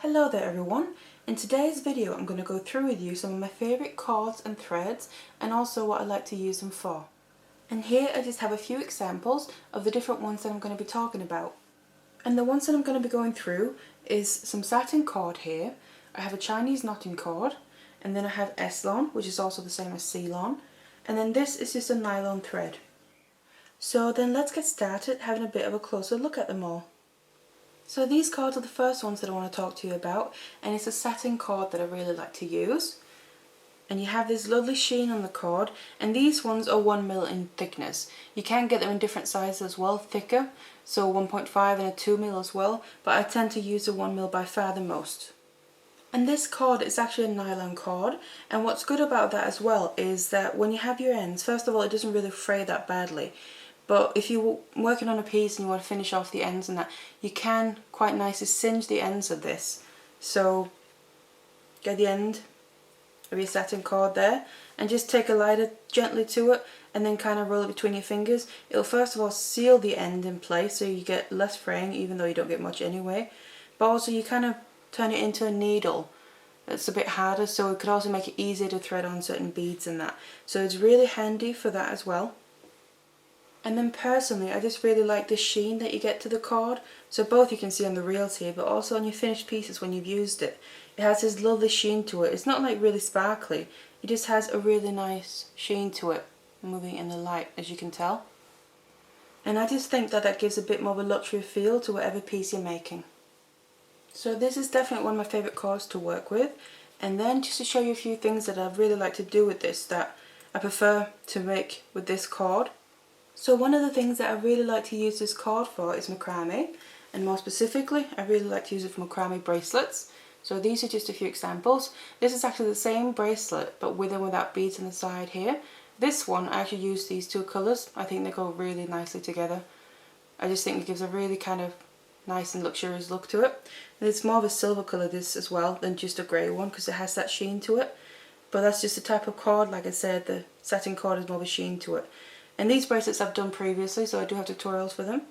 Hello there everyone. In today's video I'm going to go through with you some of my favourite cords and threads and also what I like to use them for. And here I just have a few examples of the different ones that I'm going to be talking about. And the ones that I'm going to be going through is some satin cord here, I have a Chinese knotting cord, and then I have Slong, which is also the same as Slong, and then this is just a nylon thread. So then let's get started having a bit of a closer look at them all. So these cords are the first ones that I want to talk to you about, and it's a satin cord that I really like to use. And you have this lovely sheen on the cord, and these ones are 1mm in thickness. You can get them in different sizes as well, thicker, so 1.5 and a 2mm as well, but I tend to use the 1mm by far the most. And this cord is actually a nylon cord, and what's good about that as well is that when you have your ends, first of all it doesn't really fray that badly. But if you're working on a piece and you want to finish off the ends and that, you can quite nicely singe the ends of this. So get the end of your satin cord there and just take a lighter gently to it and then kind of roll it between your fingers. It'll first of all seal the end in place so you get less fraying, even though you don't get much anyway. But also you kind of turn it into a needle. It's a bit harder, so it could also make it easier to thread on certain beads and that. So it's really handy for that as well. And then personally, I just really like the sheen that you get to the cord. So both you can see on the reels here, but also on your finished pieces when you've used it. It has this lovely sheen to it. It's not like really sparkly. It just has a really nice sheen to it, moving in the light, as you can tell. And I just think that that gives a bit more of a luxury feel to whatever piece you're making. So this is definitely one of my favourite cords to work with. And then just to show you a few things that I really like to do with this that I prefer to make with this cord. So one of the things that I really like to use this cord for is macrame, and more specifically I really like to use it for macrame bracelets. So these are just a few examples. This is actually the same bracelet but with and without beads on the side here. This one I actually use these two colours. I think they go really nicely together. I just think it gives a really kind of nice and luxurious look to it. And it's more of a silver colour this as well than just a grey one because it has that sheen to it. But that's just the type of cord, like I said, the satin cord is more of a sheen to it. And these bracelets I've done previously, so I do have tutorials for them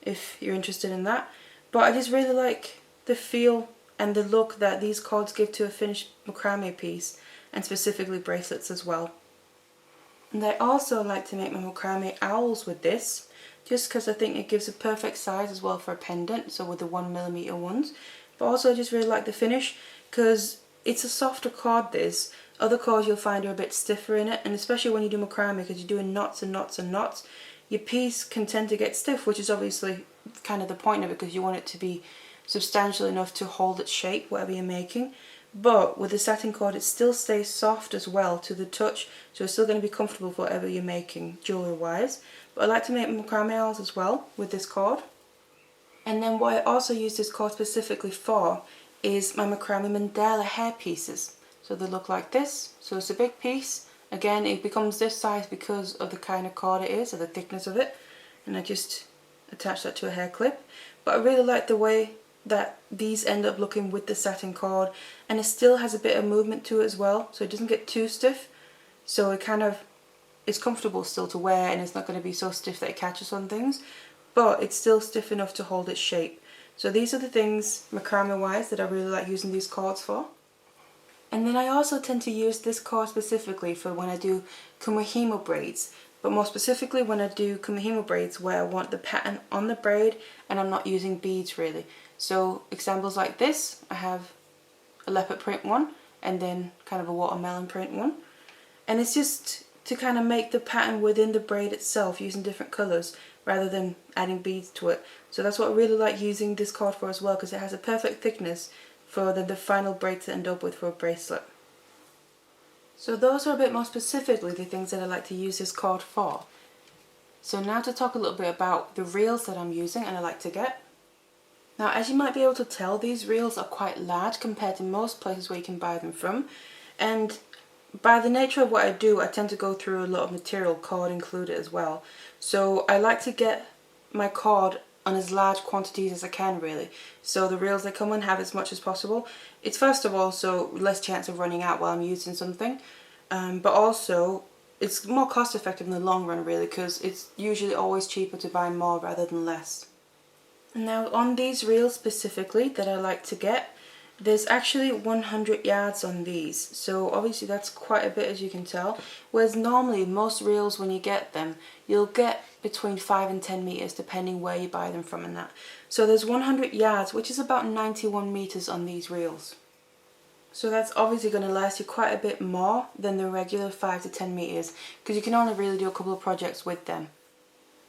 if you're interested in that. But I just really like the feel and the look that these cords give to a finished macrame piece, and specifically bracelets as well. And I also like to make my macrame owls with this, just because I think it gives a perfect size as well for a pendant, so with the 1mm ones. But also I just really like the finish, because it's a softer cord this. Other cords you'll find are a bit stiffer in it, and especially when you do macrame, because you're doing knots and knots and knots, your piece can tend to get stiff, which is obviously kind of the point of it, because you want it to be substantial enough to hold its shape, whatever you're making. But with the satin cord it still stays soft as well to the touch, so it's still going to be comfortable for whatever you're making, jewellery wise. But I like to make macrame owls as well with this cord. And then what I also use this cord specifically for is my macrame mandala hair pieces. So they look like this, so it's a big piece. Again, it becomes this size because of the kind of cord it is, or the thickness of it. And I just attach that to a hair clip. But I really like the way that these end up looking with the satin cord, and it still has a bit of movement to it as well, so it doesn't get too stiff. So it kind of is comfortable still to wear, and it's not going to be so stiff that it catches on things, but it's still stiff enough to hold its shape. So these are the things macrame wise that I really like using these cords for. And then I also tend to use this cord specifically for when I do Kumihimo braids, but more specifically when I do Kumihimo braids where I want the pattern on the braid and I'm not using beads really. So examples like this, I have a leopard print one and then kind of a watermelon print one, and it's just to kind of make the pattern within the braid itself using different colours rather than adding beads to it. So that's what I really like using this cord for as well, because it has a perfect thickness for the final braid to end up with for a bracelet. So those are a bit more specifically the things that I like to use this cord for. So now to talk a little bit about the reels that I'm using and I like to get. Now as you might be able to tell, these reels are quite large compared to most places where you can buy them from, and by the nature of what I do, I tend to go through a lot of material, cord included as well. So I like to get my cord on as large quantities as I can really. So the reels that come in have as much as possible. It's first of all so less chance of running out while I'm using something, but also it's more cost effective in the long run really, because it's usually always cheaper to buy more rather than less. Now on these reels specifically that I like to get, there's actually 100 yards on these, so obviously that's quite a bit, as you can tell, whereas normally most reels when you get them you'll get between 5 and 10 meters depending where you buy them from and that. So there's 100 yards, which is about 91 meters on these reels. So that's obviously going to last you quite a bit more than the regular 5 to 10 meters, because you can only really do a couple of projects with them.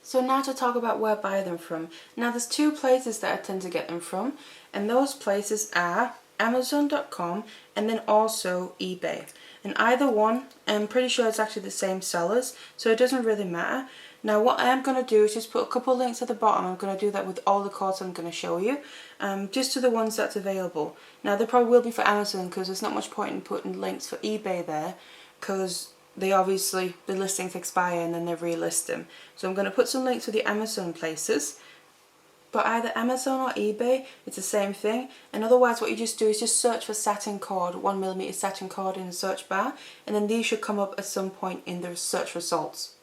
So now to talk about where I buy them from. Now there's two places that I tend to get them from, and those places are Amazon.com and then also eBay. And either one, I'm pretty sure it's actually the same sellers, so it doesn't really matter. Now what I am going to do is just put a couple of links at the bottom. I'm going to do that with all the cords I'm going to show you, just to the ones that's available. Now there probably will be for Amazon, because there's not much point in putting links for eBay there, because they obviously, the listings expire and then they relist them. So I'm going to put some links for the Amazon places. But either Amazon or eBay, it's the same thing. And otherwise what you just do is just search for satin cord, 1mm satin cord in the search bar, and then these should come up at some point in the search results.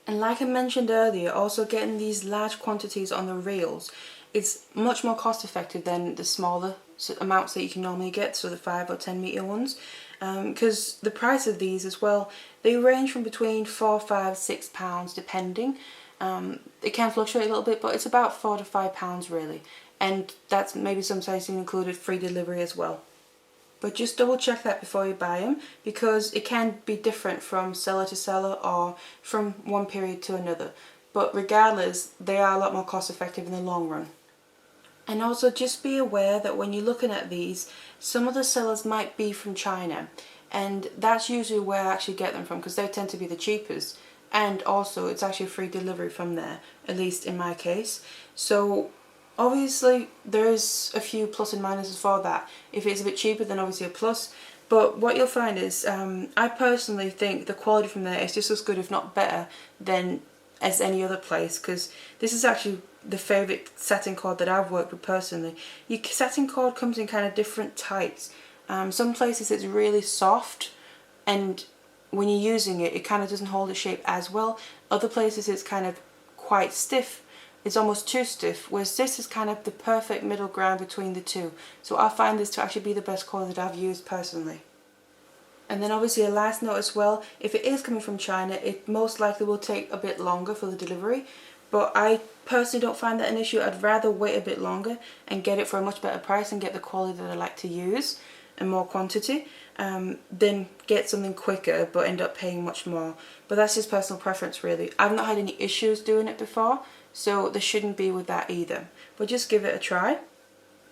And like I mentioned earlier, also getting these large quantities on the reels is much more cost effective than the smaller amounts that you can normally get, so the 5 or 10 meter ones, because the price of these as well, they range from between £4, £5, £6 depending. It can fluctuate a little bit, but it's about £4 to £5 really, and that's maybe sometimes included free delivery as well. But just double check that before you buy them, because it can be different from seller to seller or from one period to another. But regardless, they are a lot more cost effective in the long run. And also just be aware that when you're looking at these, some of the sellers might be from China, and that's usually where I actually get them from, because they tend to be the cheapest. And also it's actually free delivery from there, at least in my case. So obviously there's a few plus and minuses for that. If it's a bit cheaper, then obviously a plus. But what you'll find is, I personally think the quality from there is just as good, if not better, than as any other place, because this is actually the favourite satin cord that I've worked with personally. Your satin cord comes in kind of different types. Some places it's really soft, and when you're using it, it kind of doesn't hold its shape as well. Other places it's kind of quite stiff. It's almost too stiff, whereas this is kind of the perfect middle ground between the two. So I find this to actually be the best cord that I've used personally. And then obviously a last note as well, if it is coming from China, it most likely will take a bit longer for the delivery. But I personally don't find that an issue. I'd rather wait a bit longer and get it for a much better price and get the quality that I like to use and more quantity, than get something quicker but end up paying much more. But that's just personal preference really. I've not had any issues doing it before, so there shouldn't be with that either. But just give it a try.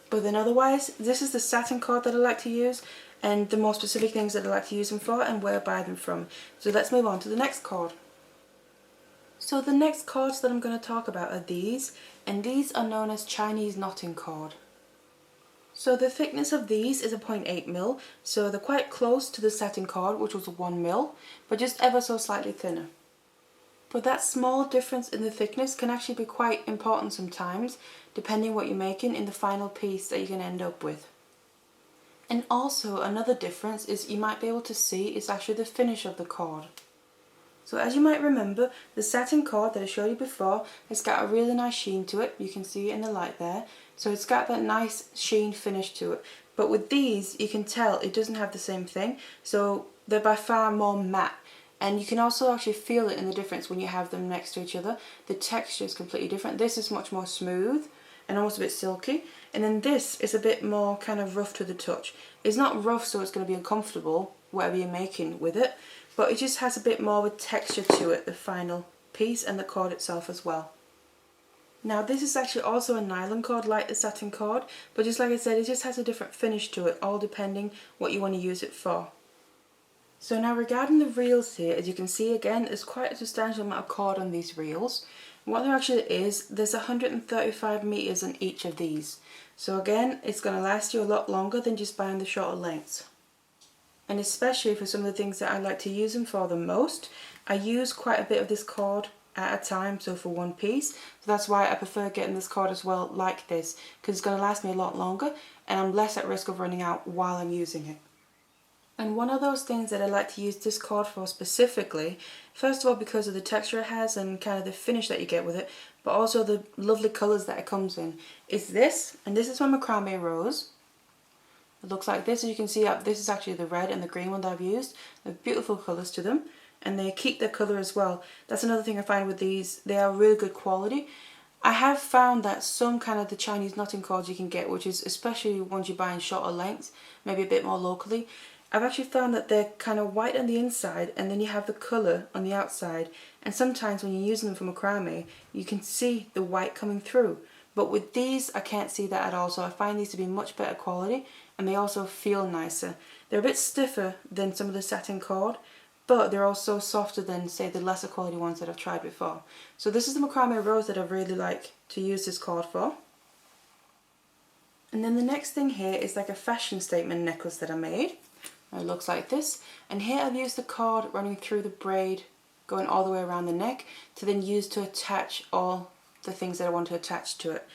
But then otherwise, this is the satin cord that I like to use, and the more specific things that I like to use them for and where I buy them from. So let's move on to the next cord. So the next cords that I'm going to talk about are these, and these are known as Chinese knotting cord. So the thickness of these is a 0.8mm, so they're quite close to the satin cord, which was a 1mm, but just ever so slightly thinner. But that small difference in the thickness can actually be quite important sometimes, depending what you're making in the final piece that you're going to end up with. And also another difference is you might be able to see is actually the finish of the cord. So as you might remember, the satin cord that I showed you before has got a really nice sheen to it. You can see it in the light there. So it's got that nice sheen finish to it. But with these, you can tell it doesn't have the same thing. So they're by far more matte. And you can also actually feel it in the difference when you have them next to each other. The texture is completely different. This is much more smooth and almost a bit silky. And then this is a bit more kind of rough to the touch. It's not rough so it's going to be uncomfortable, whatever you're making with it. But it just has a bit more of a texture to it, the final piece, and the cord itself as well. Now this is actually also a nylon cord like the satin cord, but just like I said, it just has a different finish to it, all depending what you want to use it for. So now regarding the reels here, as you can see again, there's quite a substantial amount of cord on these reels. What there actually is, there's 135 meters on each of these. So again, it's going to last you a lot longer than just buying the shorter lengths. And especially for some of the things that I like to use them for the most, I use quite a bit of this cord at a time, so for one piece. So that's why I prefer getting this cord as well like this, because it's going to last me a lot longer and I'm less at risk of running out while I'm using it. And one of those things that I like to use this cord for specifically, first of all because of the texture it has and kind of the finish that you get with it, but also the lovely colours that it comes in, is this, and this is my Macrame Rose. It looks like this. As you can see, this is actually the red and the green one that I've used. They're beautiful colours to them, and they keep their colour as well. That's another thing I find with these, they are really good quality. I have found that some kind of the Chinese knotting cords you can get, which is especially ones you buy in shorter lengths, maybe a bit more locally, I've actually found that they're kind of white on the inside and then you have the colour on the outside, and sometimes when you're using them for macrame you can see the white coming through. But with these I can't see that at all, so I find these to be much better quality, and they also feel nicer. They're a bit stiffer than some of the satin cord, but they're also softer than, say, the lesser quality ones that I've tried before. So this is the macrame rose that I really like to use this cord for. And then the next thing here is like a fashion statement necklace that I made. It looks like this, and here I've used the cord running through the braid, going all the way around the neck, to then use to attach all the things that I want to attach to it.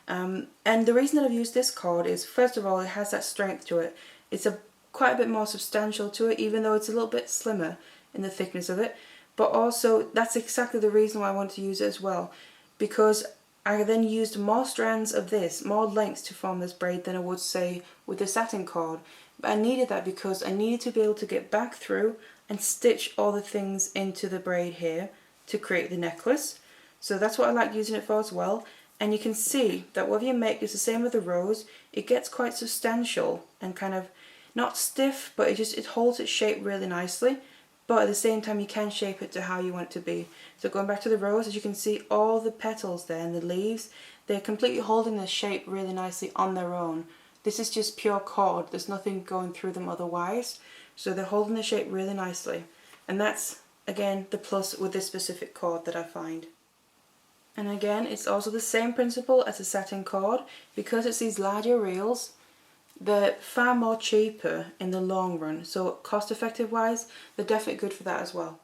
And the reason that I've used this cord is, first of all, it has that strength to it. It's quite a bit more substantial to it, even though it's a little bit slimmer in the thickness of it. But also, that's exactly the reason why I wanted to use it as well, because I then used more strands of this, more lengths to form this braid than I would, say, with the satin cord. But I needed that because I needed to be able to get back through and stitch all the things into the braid here to create the necklace. So that's what I like using it for as well. And you can see that whatever you make, it's the same with the rose, it gets quite substantial and kind of not stiff, but it holds its shape really nicely. But at the same time you can shape it to how you want it to be. So going back to the rose, as you can see, all the petals there and the leaves, they're completely holding the shape really nicely on their own. This is just pure cord, there's nothing going through them otherwise. So they're holding the shape really nicely. And that's, again, the plus with this specific cord that I find. And again, it's also the same principle as a satin cord. Because it's these larger reels, they're far more cheaper in the long run. So cost effective wise, they're definitely good for that as well.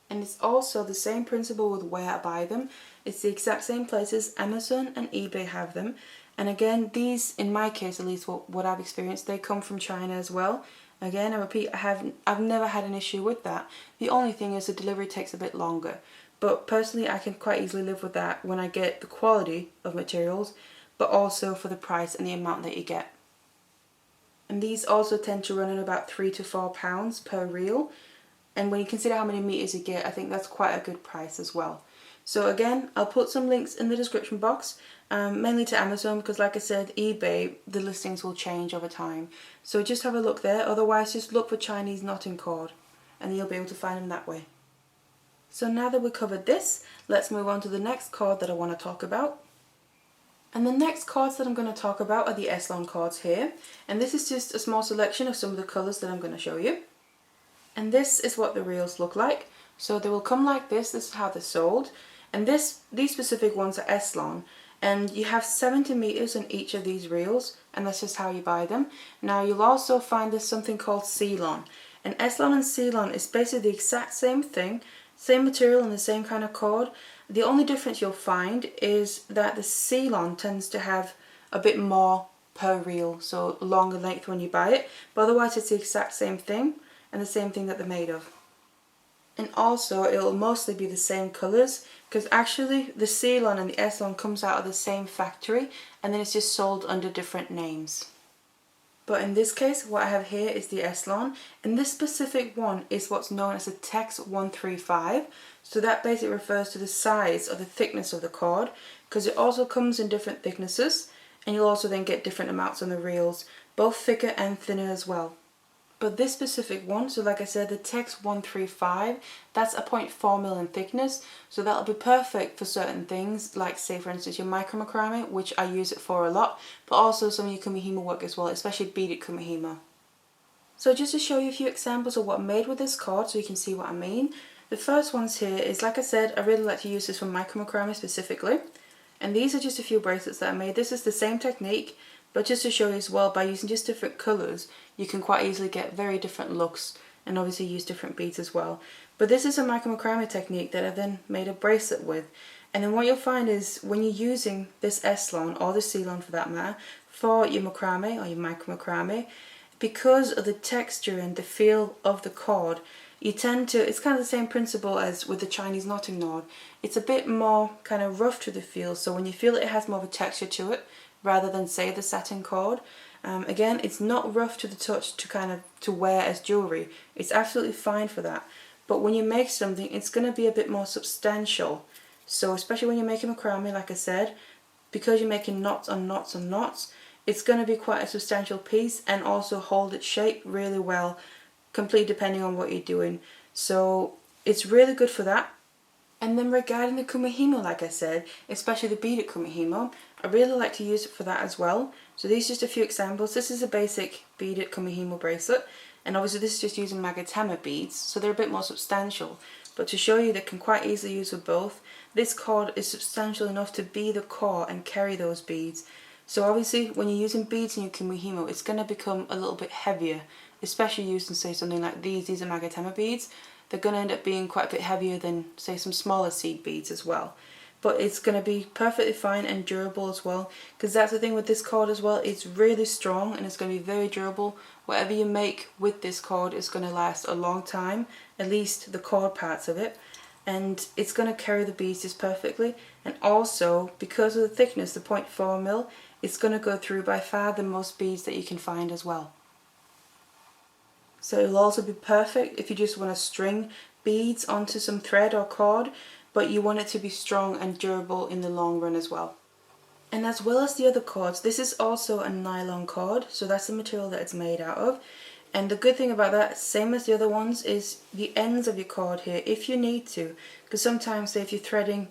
And it's also the same principle with where I buy them. It's the exact same places Amazon and eBay have them. And again, these, in my case at least, what I've experienced, they come from China as well. Again, I repeat, I've never had an issue with that. The only thing is the delivery takes a bit longer. But personally, I can quite easily live with that when I get the quality of materials, but also for the price and the amount that you get. And these also tend to run at about £3 to £4 per reel. And when you consider how many meters you get, I think that's quite a good price as well. So again, I'll put some links in the description box, mainly to Amazon, because like I said, eBay, the listings will change over time. So just have a look there, otherwise just look for Chinese knotting cord and you'll be able to find them that way. So now that we've covered this, let's move on to the next cord that I want to talk about. And the next cords that I'm going to talk about are the Slong cords here. And this is just a small selection of some of the colours that I'm going to show you. And this is what the reels look like. So they will come like this is how they're sold. And these specific ones are Slong. And you have 70 meters in each of these reels, and that's just how you buy them. Now you'll also find there's something called Slong. And Slong and Slong is basically the exact same thing, same material and the same kind of cord. The only difference you'll find is that the Slong tends to have a bit more per reel, so longer length when you buy it, but otherwise it's the exact same thing and the same thing that they're made of. And also it'll mostly be the same colours, because actually the Slong and the Slong comes out of the same factory and then it's just sold under different names. But in this case, what I have here is the Slong, and this specific one is what's known as a Tex 135. So that basically refers to the size or the thickness of the cord, because it also comes in different thicknesses, and you'll also then get different amounts on the reels, both thicker and thinner as well. But this specific one, so like I said, the Tex 135, that's a 0.4mm in thickness, so that'll be perfect for certain things, like say for instance your micro macrame, which I use it for a lot, but also some of your Kumihimo work as well, especially beaded Kumihimo. So just to show you a few examples of what I made with this cord so you can see what I mean. The first ones here is, like I said, I really like to use this for micro macrame specifically, and these are just a few bracelets that I made. This is the same technique, but just to show you as well, by using just different colours, you can quite easily get very different looks and obviously use different beads as well. But this is a micro macrame technique that I've then made a bracelet with. And then what you'll find is when you're using this Slong, or the Slong for that matter, for your macrame or your micro macrame, because of the texture and the feel of the cord, you tend to, it's kind of the same principle as with the Chinese knotting cord. It's a bit more kind of rough to the feel, so when you feel it has more of a texture to it, rather than say the satin cord. Again, it's not rough to the touch to wear as jewellery. It's absolutely fine for that. But when you make something, it's going to be a bit more substantial. So especially when you're making macrame, like I said, because you're making knots on knots on knots, it's going to be quite a substantial piece and also hold its shape really well, completely depending on what you're doing. So it's really good for that. And then regarding the Kumihimo, like I said, especially the beaded Kumihimo, I really like to use it for that as well. So these are just a few examples. This is a basic beaded Kumihimo bracelet, and obviously this is just using Macrame beads, so they're a bit more substantial. But to show you they can quite easily use with both, this cord is substantial enough to be the core and carry those beads. So obviously when you're using beads in your Kumihimo, it's going to become a little bit heavier, especially using, say, something like these are Macrame beads. They're going to end up being quite a bit heavier than, say, some smaller seed beads as well. But it's going to be perfectly fine and durable as well, because that's the thing with this cord as well. It's really strong and it's going to be very durable. Whatever you make with this cord is going to last a long time, at least the cord parts of it, and it's going to carry the beads just perfectly. And also, because of the thickness, the 0.4 mil, it's going to go through by far the most beads that you can find as well. So it'll also be perfect if you just want to string beads onto some thread or cord, but you want it to be strong and durable in the long run as well. And as well as the other cords, this is also a nylon cord, so that's the material that it's made out of. And the good thing about that, same as the other ones, is the ends of your cord here, if you need to, because sometimes, say, if you're threading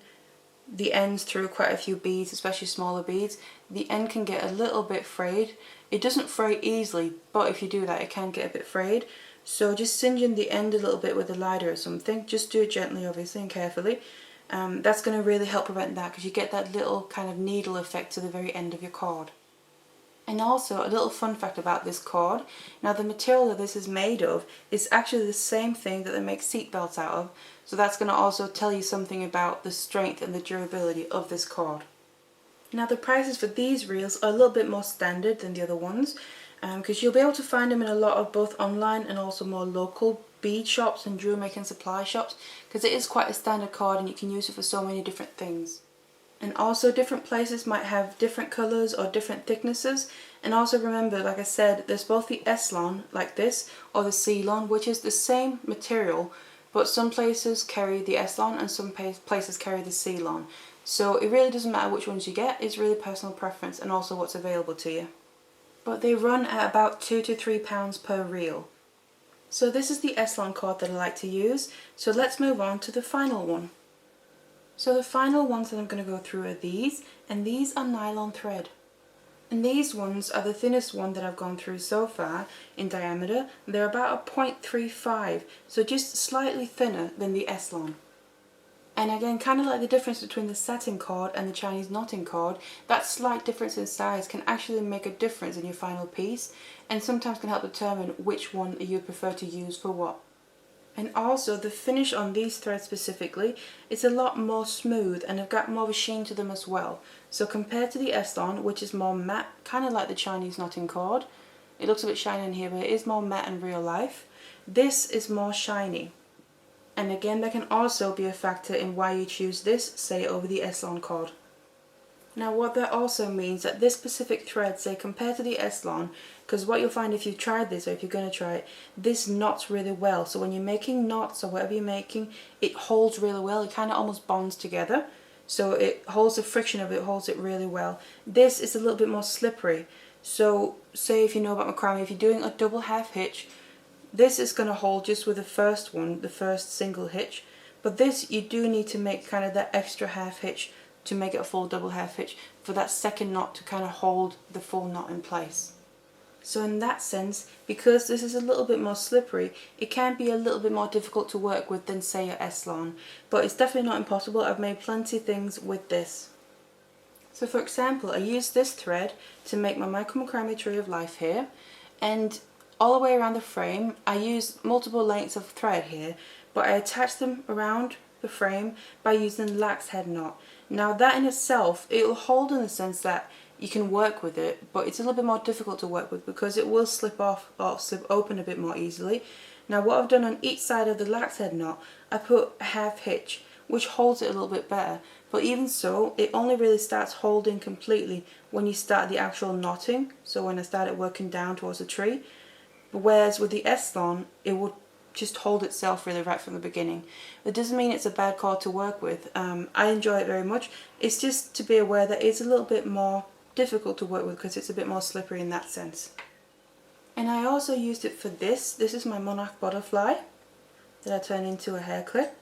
the ends through quite a few beads, especially smaller beads, the end can get a little bit frayed. It doesn't fray easily, but if you do that, it can get a bit frayed. So just singeing the end a little bit with a lighter or something, just do it gently, obviously, and carefully. That's going to really help prevent that, because you get that little kind of needle effect to the very end of your cord. And also, a little fun fact about this cord, now the material that this is made of is actually the same thing that they make seat belts out of, so that's going to also tell you something about the strength and the durability of this cord. Now the prices for these reels are a little bit more standard than the other ones, because you'll be able to find them in a lot of both online and also more local bead shops and jewelry making supply shops, because it is quite a standard cord and you can use it for so many different things. And also different places might have different colours or different thicknesses. And also remember, like I said, there's both the Slong like this or the C-Long, which is the same material, but some places carry the Slong and some places carry the C-Long. So it really doesn't matter which ones you get, it's really personal preference and also what's available to you. But they run at about £2 to £3 per reel. So this is the Slong cord that I like to use, so let's move on to the final one. So the final ones that I'm going to go through are these, and these are nylon thread. And these ones are the thinnest one that I've gone through so far in diameter. They're about a 0.35, so just slightly thinner than the Slong. And again, kind of like the difference between the satin cord and the Chinese knotting cord, that slight difference in size can actually make a difference in your final piece, and sometimes can help determine which one you prefer to use for what. And also the finish on these threads specifically is a lot more smooth and have got more of a sheen to them as well. So compared to the Slong, which is more matte, kind of like the Chinese knotting cord, it looks a bit shiny in here, but it is more matte in real life. This is more shiny. And again, that can also be a factor in why you choose this, say, over the Slong cord. Now what that also means that this specific thread, say compared to the Slong, because what you'll find if you've tried this or if you're going to try it, this knots really well. So when you're making knots or whatever you're making, it holds really well. It kind of almost bonds together. So it holds the friction of it, holds it really well. This is a little bit more slippery. So say if you know about macrame, if you're doing a double half hitch, this is going to hold just with the first one, the first single hitch. But this, you do need to make kind of that extra half hitch to make it a full double half hitch for that second knot to kind of hold the full knot in place. So in that sense, because this is a little bit more slippery, it can be a little bit more difficult to work with than say your Slong, but it's definitely not impossible. I've made plenty of things with this. So for example, I used this thread to make my micro macrame tree of life here, and all the way around the frame I used multiple lengths of thread here, but I attached them around the frame by using the lax head knot. Now that in itself, it will hold in the sense that you can work with it, but it's a little bit more difficult to work with because it will slip off or slip open a bit more easily. Now what I've done on each side of the lax head knot, I put a half hitch which holds it a little bit better. But even so, it only really starts holding completely when you start the actual knotting, so when I started working down towards the tree. Whereas with the Slong, it would just hold itself really right from the beginning. It doesn't mean it's a bad cord to work with. I enjoy it very much. It's just to be aware that it's a little bit more difficult to work with because it's a bit more slippery in that sense. And I also used it for this. This is my monarch butterfly that I turned into a hair clip.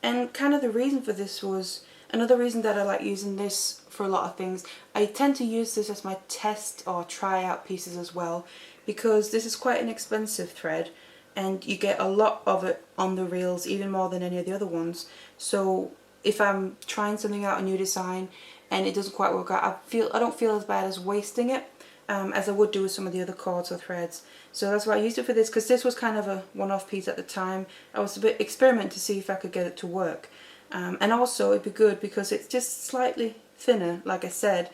And kind of the reason for this was, another reason that I like using this for a lot of things, I tend to use this as my test or try out pieces as well, because this is quite an expensive thread and you get a lot of it on the reels, even more than any of the other ones. So if I'm trying something out, a new design, and it doesn't quite work out, I don't feel as bad as wasting it as I would do with some of the other cords or threads. So that's why I used it for this, because this was kind of a one-off piece at the time. I was a bit experimenting to see if I could get it to work. And also it'd be good because it's just slightly thinner, like I said.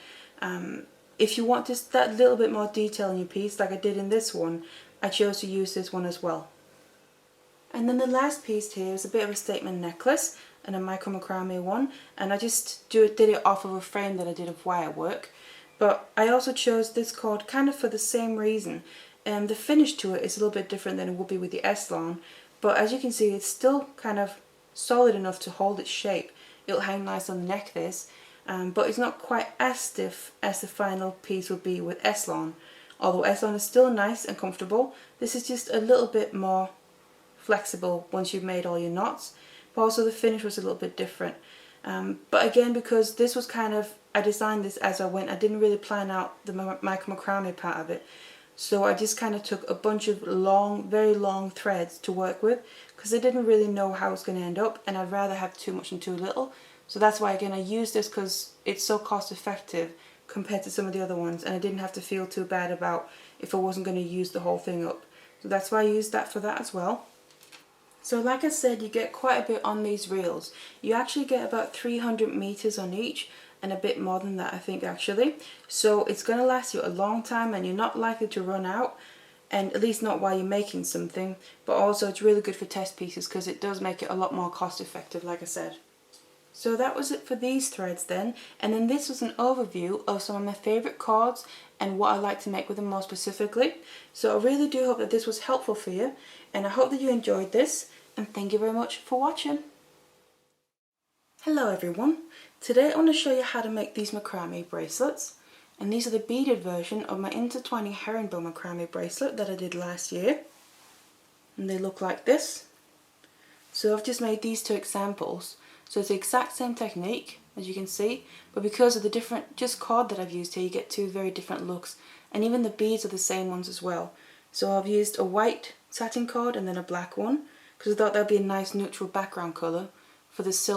If you want just that little bit more detail in your piece, like I did in this one, I chose to use this one as well. And then the last piece here is a bit of a statement necklace, and a Macrame one, and I just did it off of a frame that I did of wire work. But I also chose this cord kind of for the same reason. The finish to it is a little bit different than it would be with the Slong, but as you can see, it's still kind of solid enough to hold its shape. It'll hang nice on the neck, this, but it's not quite as stiff as the final piece would be with Slong. Although Slong is still nice and comfortable, this is just a little bit more flexible once you've made all your knots. But also the finish was a little bit different. But again, because this was kind of, I designed this as I went, I didn't really plan out the macrame part of it. So I just kind of took a bunch of long, very long threads to work with, because I didn't really know how it's going to end up, and I'd rather have too much than too little. So that's why, again, I used this because it's so cost effective compared to some of the other ones, and I didn't have to feel too bad about if I wasn't going to use the whole thing up. So that's why I used that for that as well. So like I said, you get quite a bit on these reels. You actually get about 300 meters on each, and a bit more than that, I think, actually. So it's going to last you a long time, and you're not likely to run out, and at least not while you're making something. But also it's really good for test pieces because it does make it a lot more cost effective, like I said. So that was it for these threads then, and then this was an overview of some of my favourite cords and what I like to make with them more specifically. So I really do hope that this was helpful for you, and I hope that you enjoyed this, and thank you very much for watching. Hello everyone, today I want to show you how to make these macrame bracelets, and these are the beaded version of my intertwining herringbone macrame bracelet that I did last year, and they look like this. So I've just made these two examples. So it's the exact same technique, as you can see, but because of the different just cord that I've used here, you get two very different looks, and even the beads are the same ones as well. So I've used a white satin cord and then a black one, because I thought that would be a nice neutral background colour for the silver